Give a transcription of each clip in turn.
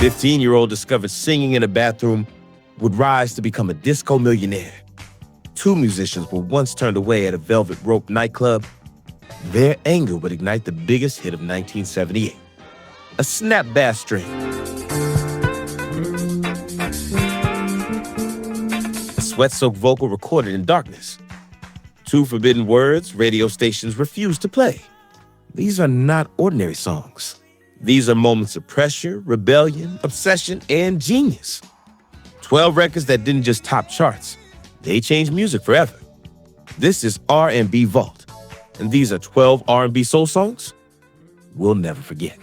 15-year-old discovered singing in a bathroom would rise to become a disco millionaire. Two musicians were once turned away at a Velvet Rope nightclub. Their anger would ignite the biggest hit of 1978, a snap bass string. A sweat-soaked vocal recorded in darkness. Two forbidden words radio stations refused to play. These are not ordinary songs. These are moments of pressure, rebellion, obsession, and genius. 12 records that didn't just top charts. They changed music forever. This is R&B Vault, and these are 12 R&B soul songs we'll never forget.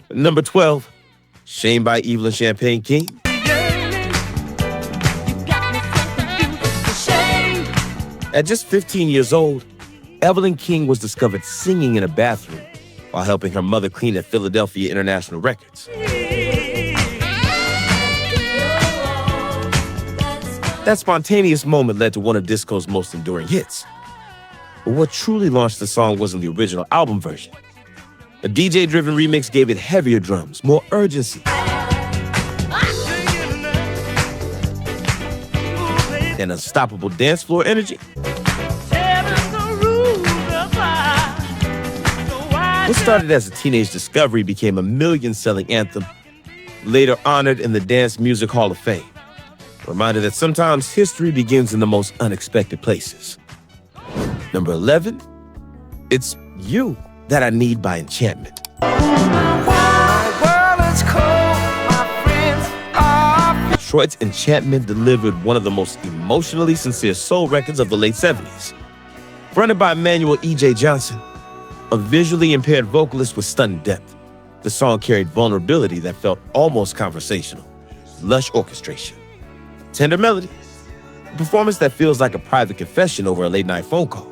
Number 12, Shame by Evelyn Champagne King. At just 15 years old, Evelyn King was discovered singing in a bathroom while helping her mother clean at Philadelphia International Records. That spontaneous moment led to one of disco's most enduring hits. But what truly launched the song wasn't the original album version. A DJ-driven remix gave it heavier drums, more urgency, and unstoppable dance floor energy. What started as a teenage discovery became a million-selling anthem, later honored in the Dance Music Hall of Fame. A reminder that sometimes history begins in the most unexpected places. Number 11, it's You That I Need by Enchantment. Detroit's Enchantment delivered one of the most emotionally sincere soul records of the late 70s. Fronted by Emmanuel E.J. Johnson, a visually impaired vocalist with stunning depth, the song carried vulnerability that felt almost conversational, lush orchestration, tender melody, a performance that feels like a private confession over a late-night phone call.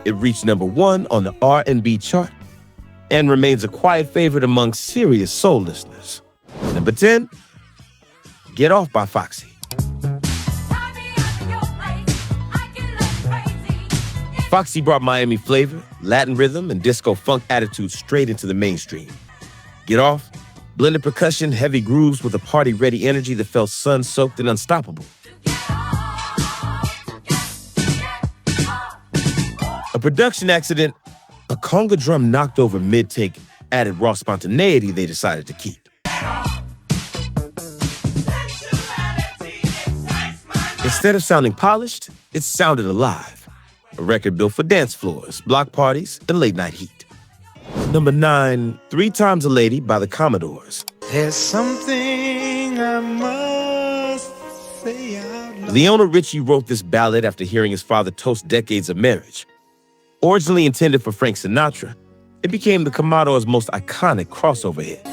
It reached number 1 on the R&B chart and remains a quiet favorite among serious soul listeners. Number 10, Get Off by Foxy. Foxy brought Miami flavor, Latin rhythm, and disco funk attitude straight into the mainstream. Get Off blended percussion, heavy grooves with a party-ready energy that felt sun-soaked and unstoppable. A production accident, a conga drum knocked over mid-take, added raw spontaneity they decided to keep. Instead of sounding polished, it sounded alive. A record built for dance floors, block parties, and late-night heat. Number 9, 3 Times a Lady by the Commodores. There's something I must say out loud. Leona Richie wrote this ballad after hearing his father toast decades of marriage. Originally intended for Frank Sinatra, it became the Commodores' most iconic crossover hit.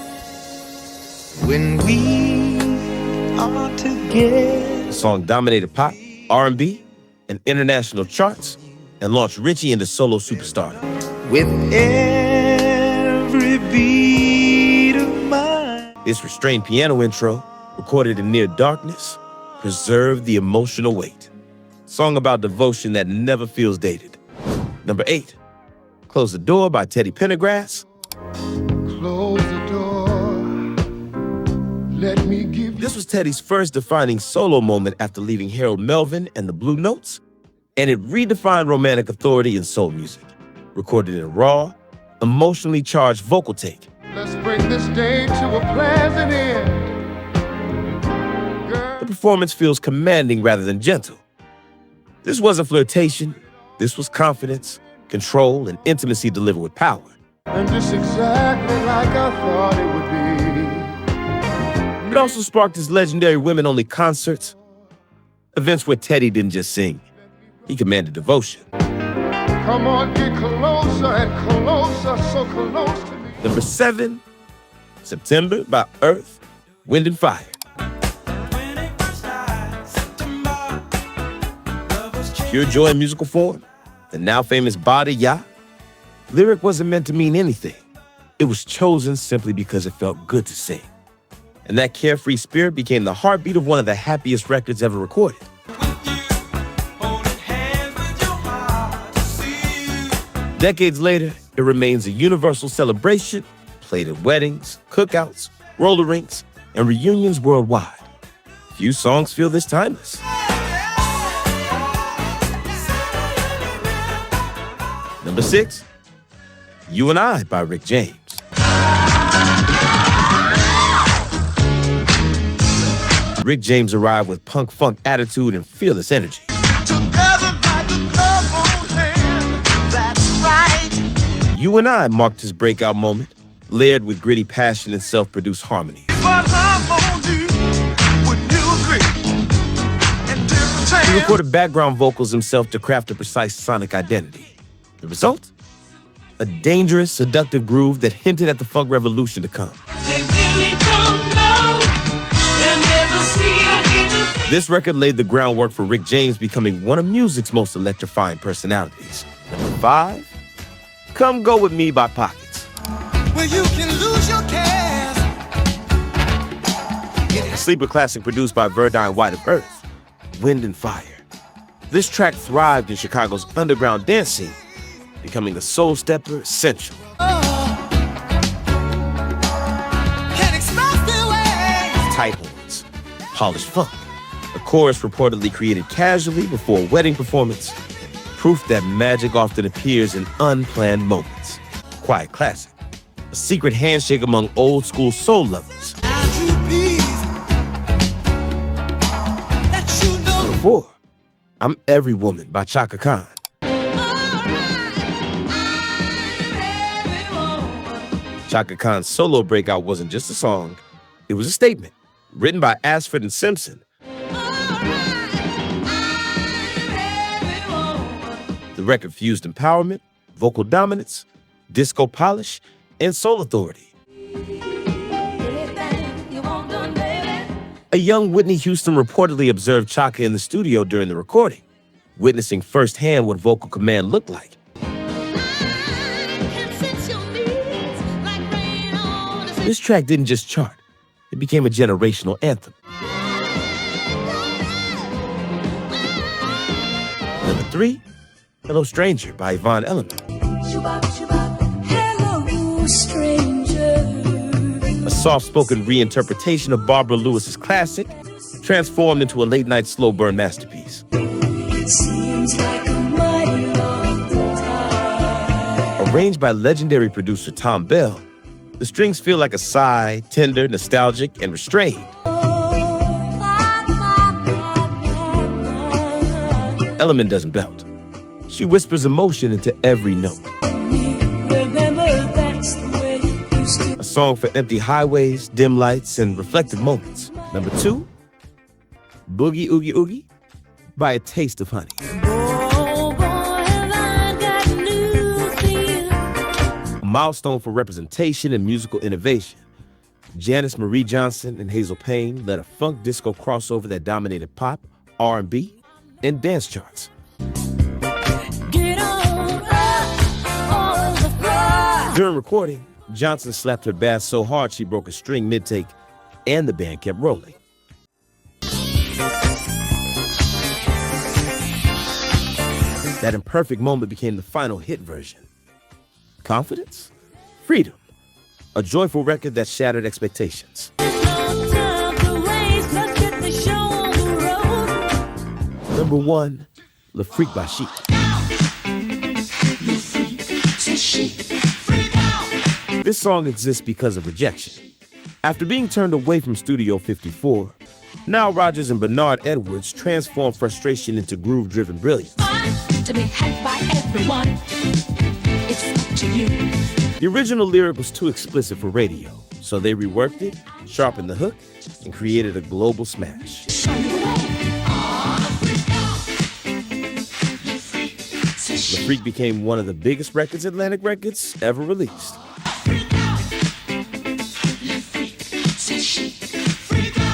When we are together. The song dominated pop, R&B, and international charts, and launched Richie into solo superstardom. With every beat of mine. This restrained piano intro, recorded in near darkness, preserved the emotional weight. Song about devotion that never feels dated. Number 8, Close the Door by Teddy Pendergrass. Close the door. Let me give you. This was Teddy's first defining solo moment after leaving Harold Melvin and the Blue Notes, and it redefined romantic authority in soul music, recorded in a raw, emotionally charged vocal take. Let's bring this day to a pleasant end. The performance feels commanding rather than gentle. This wasn't flirtation. This was confidence, control, and intimacy delivered with power. And just exactly like I thought it would be. It also sparked his legendary women-only concerts, events where Teddy didn't just sing. He commanded devotion. Come on, get closer and closer, so close to me. Number 7, September by Earth, Wind and Fire. Pure joy in musical form, the now famous Bada Ya. Lyric wasn't meant to mean anything. It was chosen simply because it felt good to sing. And that carefree spirit became the heartbeat of one of the happiest records ever recorded. Decades later, It remains a universal celebration, played at weddings, cookouts, roller rinks, and reunions worldwide. Few songs feel this timeless. Number 6, You and I by Rick James. Rick James arrived with punk-funk attitude and fearless energy. You and I marked his breakout moment, layered with gritty passion and self-produced harmony. He recorded background vocals himself to craft a precise sonic identity. The result? A dangerous, seductive groove that hinted at the funk revolution to come. This record laid the groundwork for Rick James becoming one of music's most electrifying personalities. Number 5, Come Go With Me by Pockets. Where you can lose your cares. A sleeper classic produced by Verdine White of Earth, Wind and Fire. This track thrived in Chicago's underground dance scene, becoming a soul stepper essential. Tight horns, polished funk. A chorus reportedly created casually before a wedding performance, proof that magic often appears in unplanned moments. Quiet classic, a secret handshake among old school soul lovers. Number 4, I'm Every Woman by Chaka Khan. Chaka Khan's solo breakout wasn't just a song, it was a statement, written by Ashford and Simpson. The record fused empowerment, vocal dominance, disco polish, and soul authority. A young Whitney Houston reportedly observed Chaka in the studio during the recording, witnessing firsthand what vocal command looked like. This track didn't just chart, it became a generational anthem. Number 3, Hello Stranger by Yvonne Element. Hello, stranger. A soft-spoken reinterpretation of Barbara Lewis's classic, transformed into a late-night slow burn masterpiece. Seems like a mighty long time. Arranged by legendary producer Tom Bell, the strings feel like a sigh, tender, nostalgic, and restrained. Element doesn't belt. She whispers emotion into every note. A song for empty highways, dim lights, and reflective moments. Number 2, Boogie Oogie Oogie by A Taste of Honey. A milestone for representation and musical innovation. Janice Marie Johnson and Hazel Payne led a funk disco crossover that dominated pop, R&B, and dance charts. During recording, Johnson slapped her bass so hard she broke a string mid-take, and the band kept rolling. That imperfect moment became the final hit version. Confidence? Freedom. A joyful record that shattered expectations. Number 1, Le Freak by Chic. This song exists because of rejection. After being turned away from Studio 54, Nile Rodgers and Bernard Edwards transformed frustration into groove-driven brilliance. To be had by everyone, it's up to you. The original lyric was too explicit for radio, so they reworked it, sharpened the hook, and created a global smash. The Freak became one of the biggest records Atlantic Records ever released.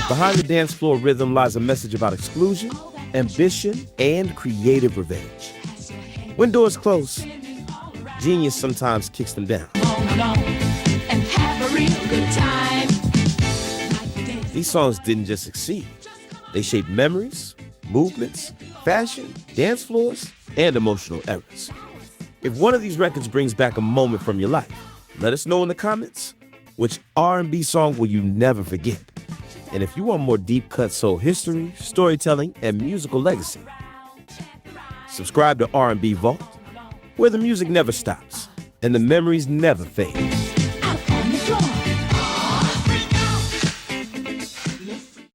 Behind the dance floor rhythm lies a message about exclusion, ambition, and creative revenge. When doors close, genius sometimes kicks them down. These songs didn't just succeed. They shaped memories, movements, fashion, dance floors, and emotional eras. If one of these records brings back a moment from your life, let us know in the comments. Which R&B song will you never forget? And if you want more deep cut soul history, storytelling, and musical legacy, subscribe to R&B Vault, where the music never stops and the memories never fade.